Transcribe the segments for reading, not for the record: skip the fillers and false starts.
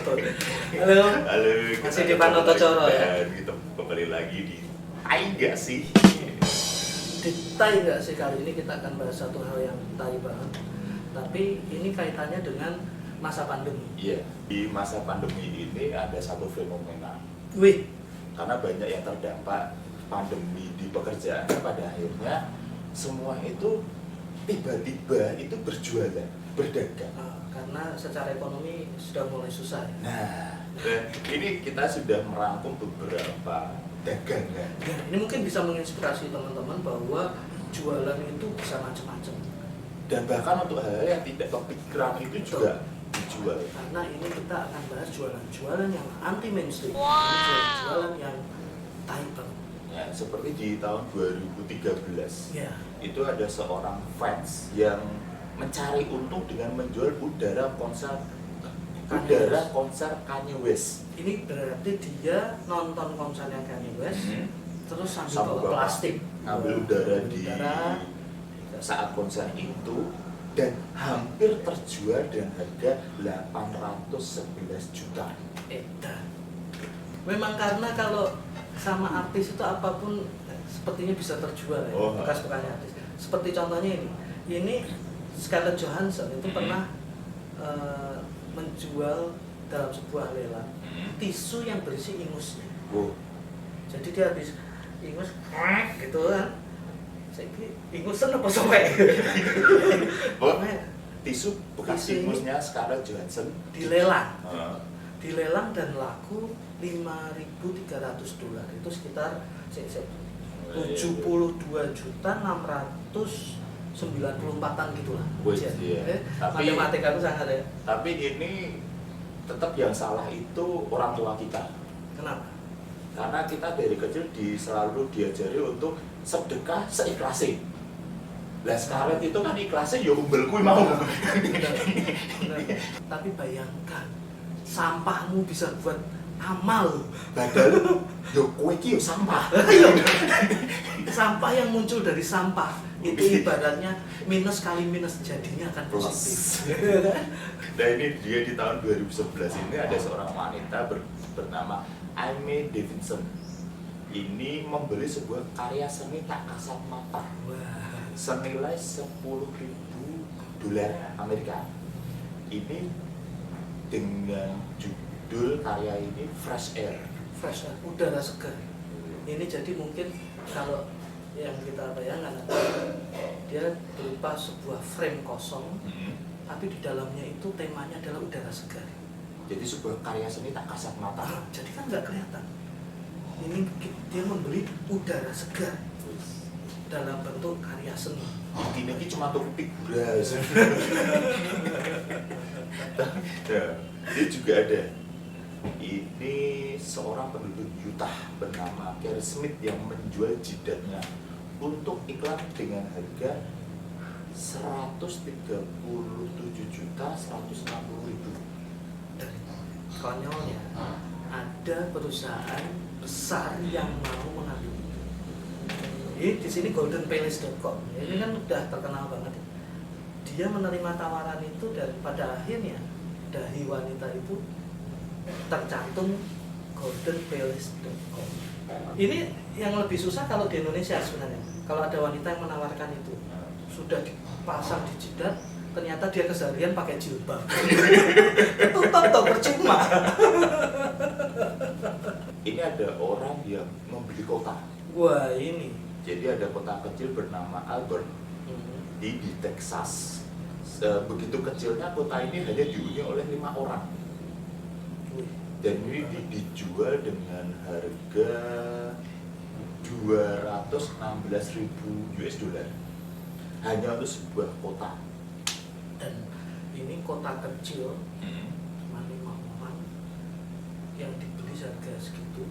Halo. Halo, Masih di Panoto Coro ya. Kita kembali lagi di Tai Nggak Sih. Di Tai Nggak Sih kali ini kita akan bahas satu hal yang tai banget. Tapi ini kaitannya dengan masa pandemi. Iya, di masa pandemi ini ada satu fenomena. Wih, Karena banyak yang terdampak pandemi di pekerjaan, pada akhirnya semua itu tiba-tiba itu berjualan, berdagang. karena secara ekonomi sudah mulai susah ya. Nah, dan ini kita sudah merangkum beberapa dagangan. Ya, ini mungkin bisa menginspirasi teman-teman bahwa jualan itu bisa macam-macam. Dan bahkan untuk hal yang tidak kepikiran itu juga dijual. Karena ini kita akan bahas jualan-jualan yang anti mainstream, jualan-jualan yang tai banget. Ya, seperti di tahun 2013 Ya, itu ada seorang fans yang mencari untung dengan menjual udara konser Kanye West. ini berarti dia nonton konsernya Kanye West, terus sambil Sambil bawa plastik, ngambil udara di udara. saat konser itu, dan hampir terjual dengan harga 811 juta. Edan. Memang karena kalau sama artis itu apapun sepertinya bisa terjual ya, Oh. bekas-bekasnya artis. Seperti contohnya ini Scarlett Johansson itu pernah menjual dalam sebuah lelang tisu yang berisi ingusnya. Oh, Jadi dia habis ingus gitu kan. Saya kira ingusan apa sampai? oh, tisu bekas Tisu ini ingusnya Scarlett Johansson dilelang. Heeh. Dilelang dan laku $5.300. Itu sekitar 72.694-an gitulah. Wih, iya. Tapi- Matematika itu sangat ya. Tapi ini tetap yang salah itu orang tua kita. Kenapa? Karena kita dari kecil selalu diajari untuk sedekah seikhlasnya. Lah Scarlett itu kan ikhlasnya ya umbel kuwi mau. Benar. Tapi bayangkan sampahmu bisa buat amal. Padahal yo kowe iki yo sampah. Sampah yang muncul dari sampah itu ibaratnya minus kali minus jadinya akan positif. Nah ini dia di tahun 2011 ini ada seorang wanita bernama Aimee Davidson. Ini membeli sebuah karya seni tak kasat mata Wah, senilai $10.000 Amerika. Ini dengan judul karya ini Fresh Air. fresh air, udara segar. Ini jadi mungkin kalau yang kita bayangkan dia berupa sebuah frame kosong, tapi di dalamnya itu temanya adalah udara segar. Jadi sebuah karya seni tak kasat mata. Jadi kan nggak kelihatan. Ini dia membeli udara segar dalam bentuk karya seni. Ini cuma topik beras. Ya, dia juga ada. Ini seorang penduduk Utah bernama Kerry Smith yang menjual jidatnya untuk iklan dengan harga 137.160.000. Dan konyolnya ada perusahaan besar yang mau mengambil itu. Jadi di sini goldenpalace.com ini kan udah terkenal banget ya. Dia menerima tawaran itu dan pada akhirnya dahi wanita itu tercantum goldenpalace.com. Ini yang lebih susah kalau di Indonesia sebenarnya. Kalau ada wanita yang menawarkan itu sudah dipasang di jidat, ternyata dia keseharian pakai jilbab. Ketutup toh percuma. Ini ada orang yang membeli kota. Wah ini. Jadi ada kota kecil bernama Albert di Texas. Begitu kecilnya kota ini hanya dihuni oleh 5 orang. Dan ini dijual dengan harga $216.000 hanya untuk sebuah kota. Dan ini kota kecil, cuma 5 orang yang dibeli harga segitu,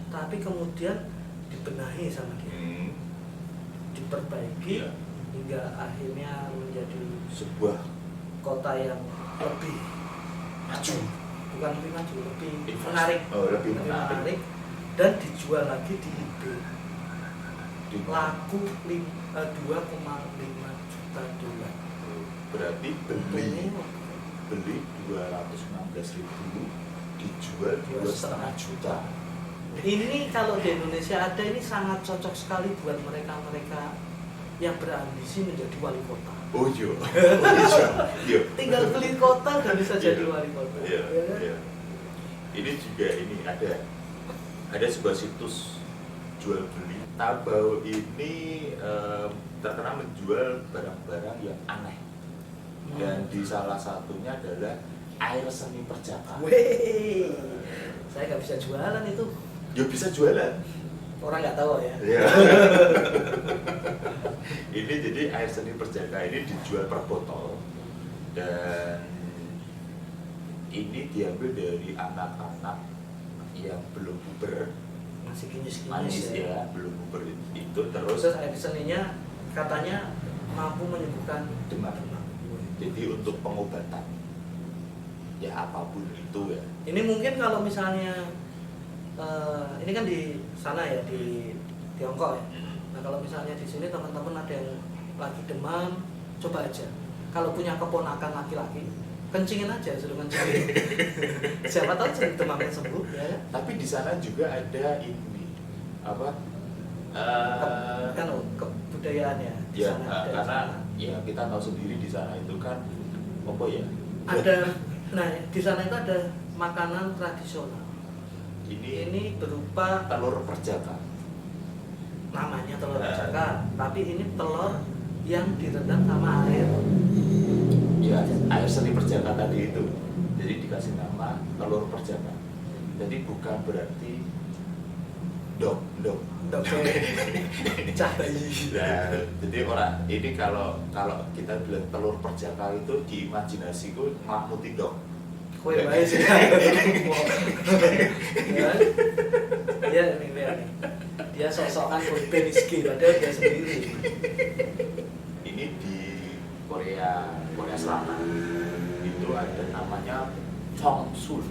tapi kemudian dibenahi sama dia, diperbaiki Iya. hingga akhirnya menjadi Sebuah kota yang lebih maju. bukan lebih maju, lebih Infrastruktur. menarik, Oh, lebih menarik. dan dijual lagi di eBay. Di Laku 2,5 juta dolar. berarti Untungnya beli 216.000 dijual 2,5 juta. Ini kalau di Indonesia ada, ini sangat cocok sekali buat mereka-mereka yang berambisi menjadi wali kota. Oh iya. Tinggal beli kota dan bisa jadi Iya. wali kota. Iya, Ya kan? iya. Ini juga ini ada sebuah situs jual beli. Tabau ini terkenal menjual barang-barang yang aneh. Dan di salah satunya adalah air seni perjaka. Weh, saya nggak bisa jualan itu. Ya bisa jualan. Orang nggak tahu ya. Ya. Ini jadi air seni perjaka ini dijual per botol dan ini diambil dari anak-anak yang belum puber, Masih kinyis-kinyis manis ya. ya, belum puber itu terus Terus air seninya katanya mampu menyembuhkan demam. demam. Jadi untuk pengobatan ya apapun itu ya. Ini mungkin kalau misalnya ini kan di sana ya, di Tiongkok ya. Nah kalau misalnya di sini teman-teman ada yang lagi demam, coba aja. Kalau punya keponakan laki-laki, kencingin aja, suruh kencingin. Siapa tahu demamnya sembuh ya kan? Tapi di sana juga ada ini apa? Kan kebudayaannya di Ya sana ada. karena ya kita tahu sendiri di sana itu kan apa ya? Ada, nah di sana itu ada makanan tradisional. Ini Ini berupa telur perjaka. namanya telur perjaka, tapi ini telur yang direndam sama air. Ya, air seni perjaka tadi itu. Jadi dikasih nama telur perjaka. Jadi bukan berarti dok. Cah bayi. Nah, jadi orang ini kalau kita bilang telur perjaka itu di imajinasiku ngelamuti dok. Kue baik sih. Dia nih lihat nih. Dia sok-sokan pemimpin Rizky padahal dia sendiri. Ini di Korea Selatan itu ada namanya tongsul.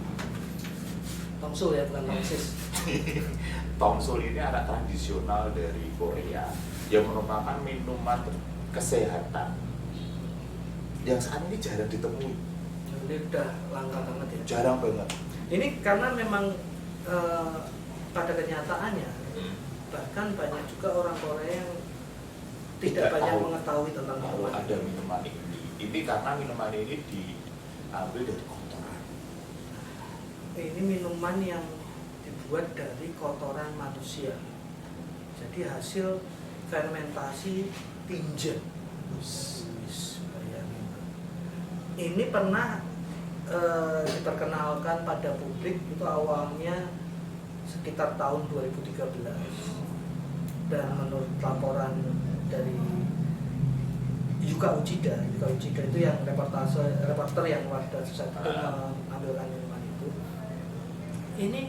Tongsul ya, bukan tongsis. Tongsul ini ada tradisional dari Korea yang merupakan minuman kesehatan yang saat ini jarang ditemui. Ini udah langka banget ya. Jarang banget. Ini karena memang pada kenyataannya bahkan banyak juga orang Korea yang tidak banyak tahu mengetahui tentang kalau minuman. ada minuman ini. Ini karena minuman ini diambil dari kotoran. Ini minuman yang dibuat dari kotoran manusia. Jadi hasil fermentasi tinja. Bayangin. Ini pernah diperkenalkan pada publik itu awalnya sekitar tahun 2013. Dan menurut laporan dari Yuka Uchida itu yang reporter yang Wardah Susah itu mengambilkan minuman itu. Ini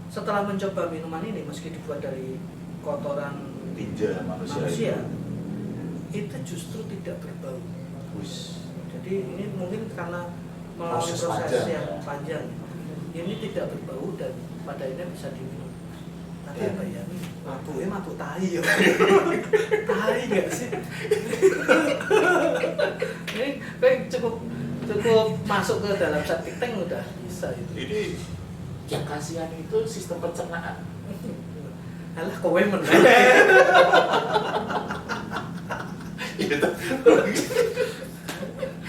setelah mencoba minuman ini meski dibuat dari kotoran Tinja manusia. Itu justru tidak berbau. Wis. Jadi ini mungkin karena melalui Proses proses panjang, yang ya. panjang. Ini tidak berbau dan pada akhirnya bisa diminum. Tapi Ya. bayangin, mabuk tai ya. Tai nggak sih? Ini kayak cukup masuk ke dalam septic tank udah bisa itu. Ini yang kasihan itu sistem pencernaan. Alah kowe meneh. Itu.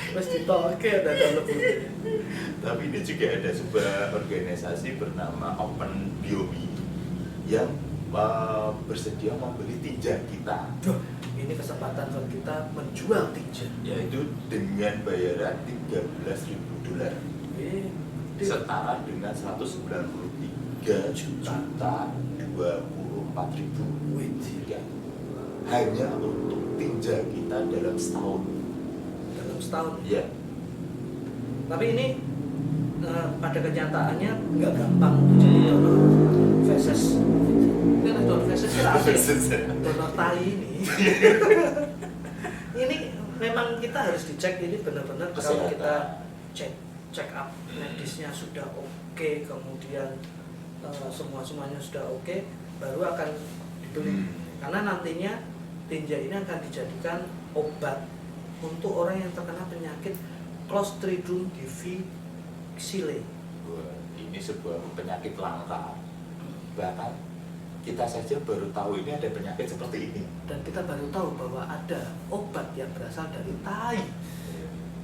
Wes ditoke dadak lebu. Tapi ini juga ada sebuah organisasi bernama Open Biomi yang bersedia membeli tinja kita, Duh, ini kesempatan buat kita menjual tinja. yaitu dengan bayaran $13.000 setara dengan 193 juta 24.000 Wih, hanya untuk tinja kita dalam setahun. dalam setahun. Ya, Tapi ini pada kenyataannya nggak gampang untuk jadi donor feses. Ini donor feses itu apa ya? Donor tai ini. Ini memang kita harus dicek ini benar-benar kalau Kesehatan. kita check up medisnya sudah oke, kemudian semuanya sudah oke, baru akan dibeli. Karena nantinya tinja ini akan dijadikan obat untuk orang yang terkena penyakit Clostridium difficile. ini ini sebuah penyakit langka. Bahkan kita saja baru tahu ini ada penyakit seperti ini. Dan kita baru tahu bahwa ada obat yang berasal dari tai.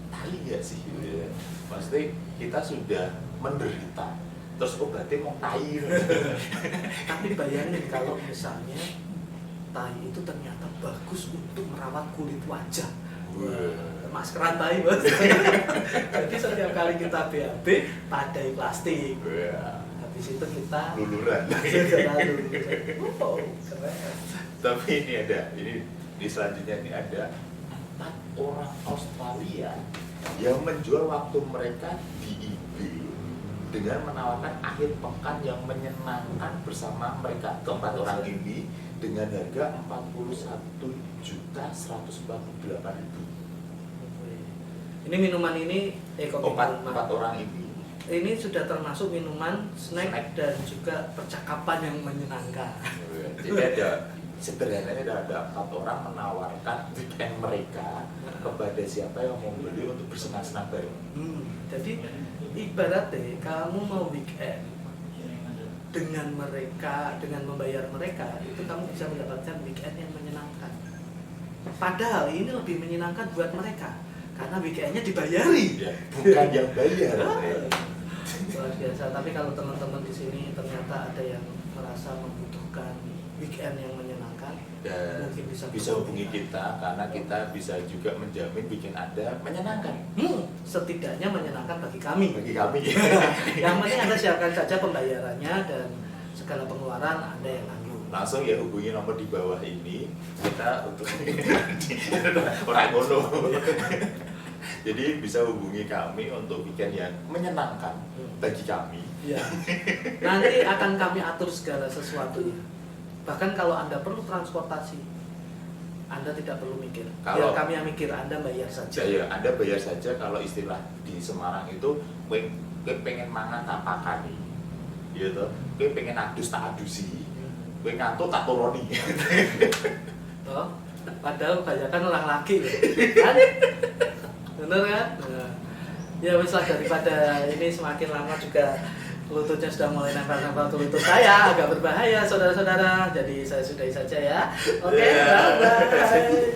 Tai ya sih, ya. Pasti kita sudah menderita, terus obatnya mau tai. Tapi bayangin kalau misalnya tai itu ternyata bagus untuk merawat kulit wajah. Maskeran tai, Bos. Jadi setiap kali kita BAB padai plastik. Habis itu kita Luluran. Oh, keren. Tapi ini selanjutnya ini ada 4 orang Australia yang menjual waktu mereka di eBay dengan menawarkan akhir pekan yang menyenangkan bersama mereka. Keempat orang ini dengan harga 41.148.000. Ini minuman ini kopi Empat orang ini sudah termasuk minuman, snack dan juga percakapan yang menyenangkan. Jadi sederhananya ada 4 orang menawarkan weekend mereka kepada siapa yang mau beli untuk bersenang-senang bareng. Jadi ibaratnya kamu mau weekend dengan mereka, dengan membayar mereka, itu kamu bisa mendapatkan weekend yang menyenangkan. Padahal ini lebih menyenangkan buat mereka karena weekendnya dibayari, Ya, bukan yang bayar. Luar biasa. Tapi kalau teman-teman di sini ternyata ada yang merasa membutuhkan weekend yang menyenangkan, Dan mungkin bisa hubungi kita karena kita bisa juga menjamin bikin Anda menyenangkan. Setidaknya menyenangkan bagi kami. Bagi kami. Yang penting Anda siapkan saja pembayarannya dan segala pengeluaran Anda yang tanggung. Langsung ya hubungi nomor di bawah ini kita untuk orang ngono. Jadi bisa hubungi kami untuk weekend yang menyenangkan bagi kami. Ya. Nanti akan kami atur segala sesuatunya. Bahkan kalau Anda perlu transportasi, Anda tidak perlu mikir. Biar kami yang mikir, Anda bayar saja. Ya, Anda bayar saja. Kalau istilah di Semarang itu kowe pengen mangan tak pakani. Gitu. Kowe pengen adus tak adusi. Kowe ngantuk tak turuni. Oh, padahal kebanyakan orang laki kan? Bener kan? Nah, ya wis lah, daripada ini semakin lama juga lututnya sudah mulai nempel-nempel ke lutut saya, agak berbahaya saudara-saudara. Jadi saya sudahi saja ya. Oke, bye-bye.